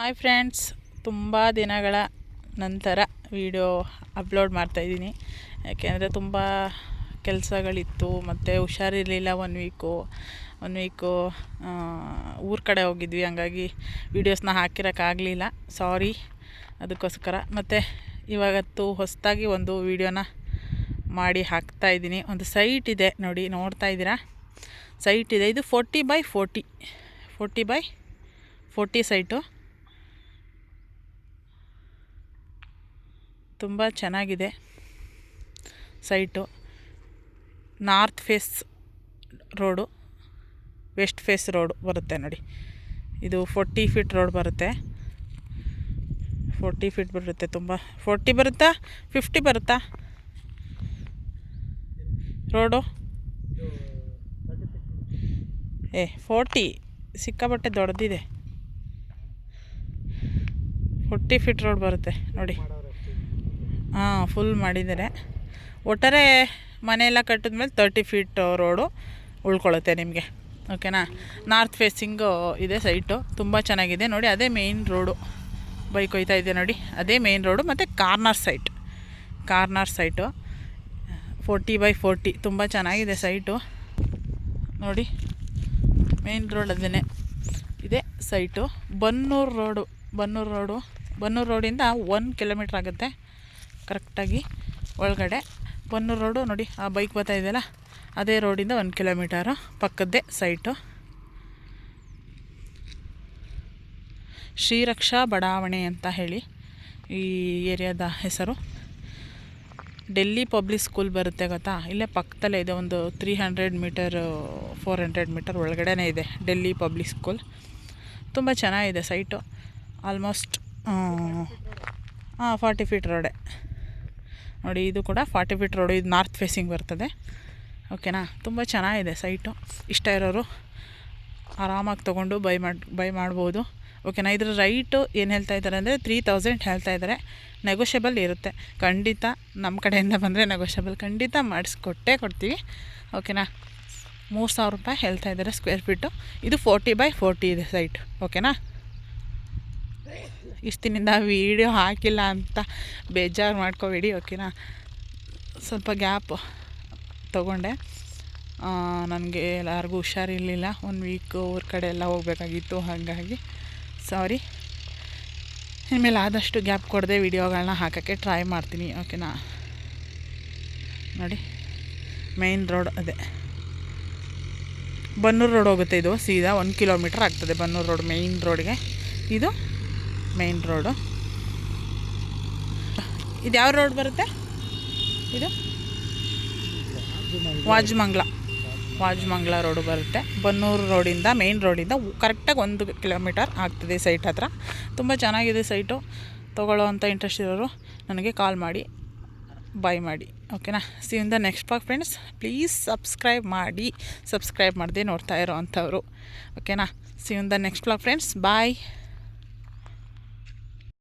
Hi friends, ತುಂಬ ದಿನಗಳ ನಂತರ ವಿಡಿಯೋ ಅಪ್ಲೋಡ್ ಮಾಡ್ತಾಯಿದ್ದೀನಿ. ಯಾಕೆಂದರೆ ತುಂಬ ಕೆಲಸಗಳಿತ್ತು ಮತ್ತು ಹುಷಾರಿರಲಿಲ್ಲ. ಒನ್ ವೀಕು ಊರ ಕಡೆ ಹೋಗಿದ್ವಿ. ಹಂಗಾಗಿ ವೀಡಿಯೋಸ್ನ ಹಾಕಿರೋಕ್ಕಾಗಲಿಲ್ಲ, ಸಾರಿ. ಅದಕ್ಕೋಸ್ಕರ ಮತ್ತು ಇವಾಗತ್ತು ಹೊಸದಾಗಿ ಒಂದು ವೀಡಿಯೋನ ಮಾಡಿ ಹಾಕ್ತಾಯಿದ್ದೀನಿ. ಒಂದು ಸೈಟ್ ಇದೆ ನೋಡಿ, ನೋಡ್ತಾ ಇದ್ದೀರಾ, ಸೈಟ್ ಇದೆ. ಇದು 40x40 ಸೈಟು. ತುಂಬ ಚೆನ್ನಾಗಿದೆ site. North face road, west face road ಬರುತ್ತೆ ನೋಡಿ. ಇದು 40 ಫೀಟ್ ರೋಡ್ ಬರುತ್ತೆ. 40 ಫೀಟ್ ಬರುತ್ತೆ. ತುಂಬ 40 ಬರುತ್ತಾ 50 ಬರುತ್ತಾ ರೋಡು? 40 ಸಿಕ್ಕಾಪಟ್ಟೆ ದೊಡ್ಡದಿದೆ. 40 ಫೀಟ್ ರೋಡ್ ಬರುತ್ತೆ ನೋಡಿ. ಫುಲ್ ಮಾಡಿದ್ದಾರೆ. ಒಟ್ಟಾರೆ ಮನೆಯೆಲ್ಲ ಕಟ್ಟಿದ್ಮೇಲೆ 30 ಫೀಟ್ ರೋಡು ಉಳ್ಕೊಳ್ಳುತ್ತೆ ನಿಮಗೆ, ಓಕೆನಾ. ನಾರ್ತ್ ಫೇಸಿಂಗು ಇದೆ ಸೈಟು. ತುಂಬ ಚೆನ್ನಾಗಿದೆ ನೋಡಿ. ಅದೇ ಮೇಯ್ನ್ ರೋಡು, ಬೈಕ್ ಹೋಯ್ತಾ ಇದೆ ನೋಡಿ, ಅದೇ ಮೇಯ್ನ್ ರೋಡು. ಮತ್ತು ಕಾರ್ನರ್ ಸೈಟು 40x40. ತುಂಬ ಚೆನ್ನಾಗಿದೆ ಸೈಟು ನೋಡಿ. ಮೇಯ್ನ್ ರೋಡ್ ಅದೇ ಇದೆ ಸೈಟು. ಬನ್ನೂರು ರೋಡಿಂದ 1 ಕಿಲೋಮೀಟ್ರ್ ಆಗುತ್ತೆ ಕರೆಕ್ಟಾಗಿ ಒಳಗಡೆ. ಬನ್ನೂರು ರೋಡು ನೋಡಿ, ಆ ಬೈಕ್ ಬರ್ತಾ ಇದೆಯಲ್ಲ, ಅದೇ ರೋಡಿಂದ 1 ಕಿಲೋಮೀಟರು ಪಕ್ಕದ್ದೇ ಸೈಟು. ಶ್ರೀರಕ್ಷಾ ಬಡಾವಣೆ ಅಂತ ಹೇಳಿ ಈ ಏರಿಯಾದ ಹೆಸರು. ಡೆಲ್ಲಿ ಪಬ್ಲಿಕ್ ಸ್ಕೂಲ್ ಬರುತ್ತೆ ಗೊತ್ತಾ, ಇಲ್ಲೇ ಪಕ್ಕದಲ್ಲೇ ಇದೆ. ಒಂದು 300 ಮೀಟರ್ 400 ಮೀಟರ್ ಒಳಗಡೆ ಇದೆ ಡೆಲ್ಲಿ ಪಬ್ಲಿಕ್ ಸ್ಕೂಲ್. ತುಂಬ ಚೆನ್ನಾಗಿದೆ ಸೈಟು. ಆಲ್ಮೋಸ್ಟ್ 40 ಫೀಟ್ ರೋಡೆ ನೋಡಿ. ಇದು ಕೂಡ 40 ಫೀಟ್ ರೋಡು. ಇದು ನಾರ್ತ್ ಫೇಸಿಂಗ್ ಬರ್ತದೆ, ಓಕೆನಾ. ತುಂಬ ಚೆನ್ನಾಗಿದೆ ಸೈಟು. ಇಷ್ಟ ಇರೋರು ಆರಾಮಾಗಿ ತೊಗೊಂಡು ಬೈ ಮಾಡ್ಬೋದು, ಓಕೆನಾ. ಇದ್ರ ರೈಟು ಏನು ಹೇಳ್ತಾ ಇದ್ದಾರೆ ಅಂದರೆ 3000 ಹೇಳ್ತಾ ಇದ್ದಾರೆ. ನೆಗೋಷಿಯಬಲ್ ಇರುತ್ತೆ ಖಂಡಿತ. ನಮ್ಮ ಕಡೆಯಿಂದ ಬಂದರೆ ನೆಗೋಷಿಯಬಲ್ ಖಂಡಿತ ಕೊಡ್ತೀವಿ, ಓಕೆನಾ. 3000 ರೂಪಾಯಿ ಹೇಳ್ತಾ ಇದ್ದಾರೆ ಸ್ಕ್ವೇರ್ ಫೀಟು. ಇದು 40x40 ಇದೆ ಸೈಟ್, ಓಕೆನಾ. ಇಷ್ಟಿನಿಂದ ವೀಡಿಯೋ ಹಾಕಿಲ್ಲ ಅಂತ ಬೇಜಾರು ಮಾಡ್ಕೋಬೇಡಿ, ಓಕೆನಾ. ಸ್ವಲ್ಪ ಗ್ಯಾಪ್ ತೊಗೊಂಡೆ, ನನಗೆ ಎಲ್ಲರಿಗೂ ಹುಷಾರಿರಲಿಲ್ಲ. 1 ವೀಕ್ ಊರ ಕಡೆ ಎಲ್ಲ ಹೋಗಬೇಕಾಗಿತ್ತು, ಹಾಗಾಗಿ ಸಾರಿ. ಇನ್ಮೇಲೆ ಆದಷ್ಟು ಗ್ಯಾಪ್ ಕೊಡದೆ ವೀಡಿಯೋಗಳನ್ನ ಹಾಕೋಕ್ಕೆ ಟ್ರೈ ಮಾಡ್ತೀನಿ, ಓಕೆನಾ. ನೋಡಿ, ಮೇಯ್ನ್ ರೋಡ್ ಅದೇ. ಬನ್ನೂರು ರೋಡ್ ಹೋಗುತ್ತೆ. ಇದು ಸೀದಾ 1 ಕಿಲೋಮೀಟ್ರ್ ಆಗ್ತದೆ ಬನ್ನೂರು ರೋಡ್ ಮೇಯ್ನ್ ರೋಡ್ಗೆ. ಇದು ಮೇಯ್ನ್ ರೋಡು. ಇದು ಯಾವ ರೋಡ್ ಬರುತ್ತೆ? ಇದು ವಾಜಮಂಗ್ಲ ರೋಡು ಬರುತ್ತೆ. ಬನ್ನೂರು ರೋಡಿಂದ, ಮೇಯ್ನ್ ರೋಡಿಂದ ಕರೆಕ್ಟಾಗಿ 1 ಕಿಲೋಮೀಟರ್ ಆಗ್ತದೆ ಸೈಟ್ ಹತ್ರ. ತುಂಬ ಚೆನ್ನಾಗಿದೆ ಸೈಟು. ತೊಗೊಳ್ಳೋ ಅಂಥ ಇಂಟ್ರೆಸ್ಟ್ ಇರೋರು ನನಗೆ ಕಾಲ್ ಮಾಡಿ ಬೈ ಮಾಡಿ, ಓಕೆನಾ. See in the next part friends. Please subscribe ಮಾಡದೆ ನೋಡ್ತಾ ಇರೋ ಅಂಥವ್ರು, ಓಕೆನಾ. See in the next blog friends. Bye.